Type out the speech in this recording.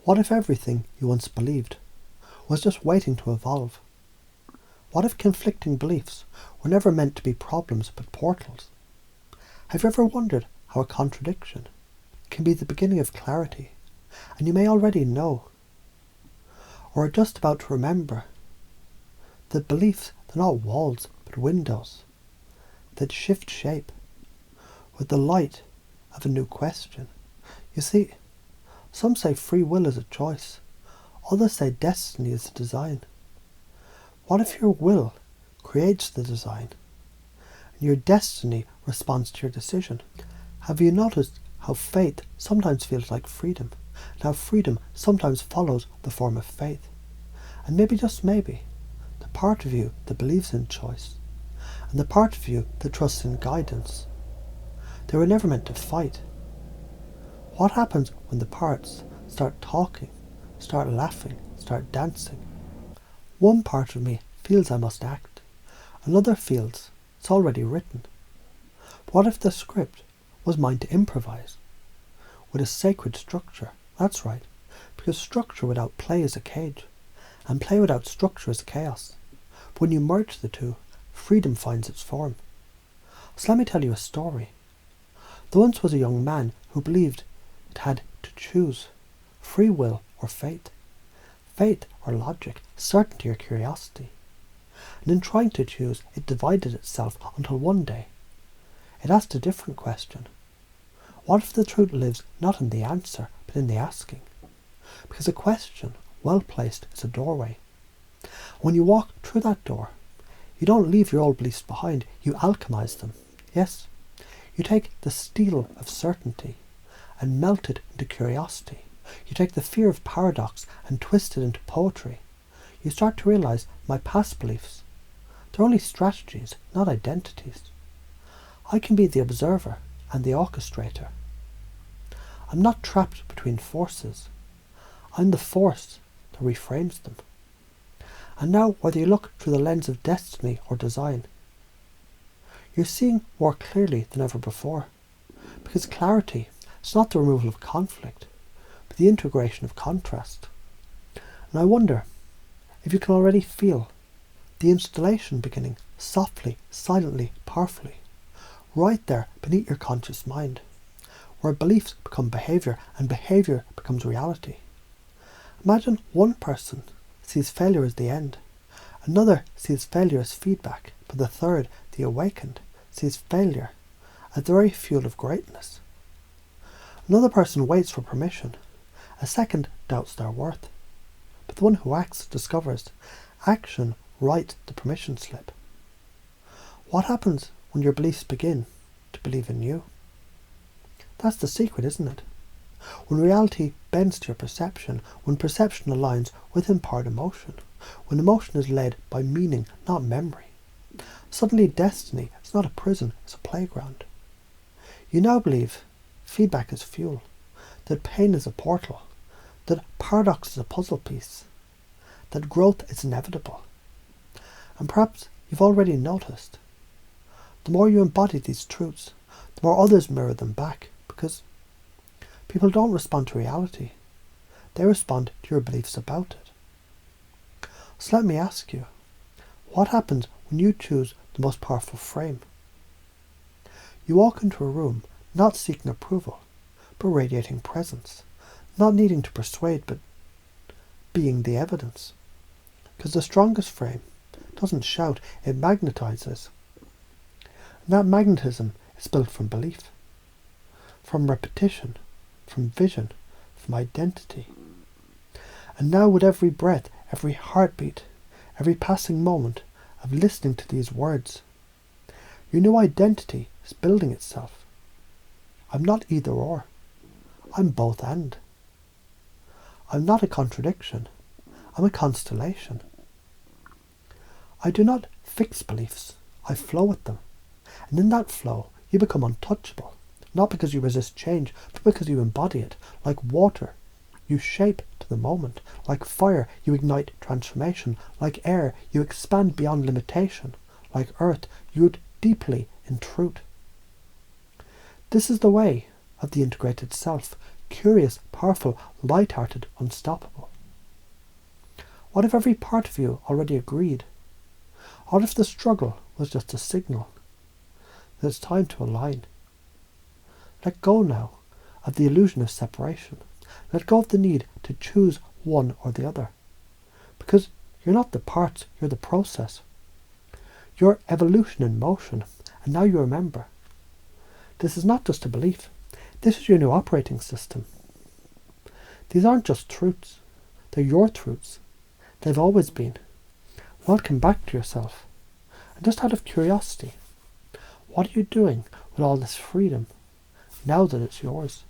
What if everything you once believed was just waiting to evolve? What if conflicting beliefs were never meant to be problems but portals? Have you ever wondered how a contradiction can be the beginning of clarity, and you may already know, or are just about to remember, that beliefs are not walls but windows that shift shape with the light of a new question. You see, some say free will is a choice, others say destiny is a design. What if your will creates the design, and your destiny responds to your decision? Have you noticed how faith sometimes feels like freedom, and how freedom sometimes follows the form of faith? And maybe, just maybe, the part of you that believes in choice, and the part of you that trusts in guidance, they were never meant to fight. What happens when the parts start talking, start laughing, start dancing? One part of me feels I must act. Another feels it's already written. But what if the script was mine to improvise? With a sacred structure, that's right, because structure without play is a cage, and play without structure is chaos. But when you merge the two, freedom finds its form. So let me tell you a story. There once was a young man who believed it had to choose free will or fate. Faith or logic, certainty or curiosity. And in trying to choose, it divided itself until one day it asked a different question. What if the truth lives not in the answer, but in the asking? Because a question, well placed, is a doorway. When you walk through that door, you don't leave your old beliefs behind, you alchemize them. Yes, you take the steel of certainty and melt it into curiosity. You take the fear of paradox and twist it into poetry. You start to realize my past beliefs, they're only strategies, not identities. I can be the observer and the orchestrator. I'm not trapped between forces. I'm the force that reframes them. And now, whether you look through the lens of destiny or design, you're seeing more clearly than ever before. Because clarity is not the removal of conflict, but the integration of contrast. And I wonder if you can already feel the installation beginning softly, silently, powerfully, right there beneath your conscious mind, where beliefs become behaviour and behaviour becomes reality. Imagine one person sees failure as the end, another sees failure as feedback, but the third, the awakened, sees failure as the very fuel of greatness. Another person waits for permission, a second doubts their worth, but the one who acts discovers action writes the permission slip. What happens when your beliefs begin to believe in you? That's the secret, isn't it? When reality bends to your perception, when perception aligns with empowered emotion, when emotion is led by meaning, not memory, suddenly destiny is not a prison, it's a playground. You now believe feedback is fuel, that pain is a portal, that paradox is a puzzle piece, that growth is inevitable. And perhaps you've already noticed, the more you embody these truths, the more others mirror them back, because people don't respond to reality, they respond to your beliefs about it. So let me ask you, what happens when you choose the most powerful frame? You walk into a room not seeking approval, but radiating presence, not needing to persuade, but being the evidence. Because the strongest frame doesn't shout, it magnetizes. And that magnetism is built from belief, from repetition, from vision, from identity. And now with every breath, every heartbeat, every passing moment of listening to these words, your new identity is building itself. I'm not either or. I'm both and. I'm not a contradiction. I'm a constellation. I do not fix beliefs. I flow with them. And in that flow, you become untouchable. Not because you resist change, but because you embody it. Like water, you shape to the moment. Like fire, you ignite transformation. Like air, you expand beyond limitation. Like earth, you root deeply in truth. This is the way of the integrated self. curious, powerful, light-hearted, unstoppable? What if every part of you already agreed? What if the struggle was just a signal that it's time to align? Let go now of the illusion of separation. Let go of the need to choose one or the other. Because you're not the parts, you're the process. You're evolution in motion, and now you remember. This is not just a belief. This is your new operating system. These aren't just truths. They're your truths. They've always been. Welcome back to yourself. And just out of curiosity, what are you doing with all this freedom now that it's yours?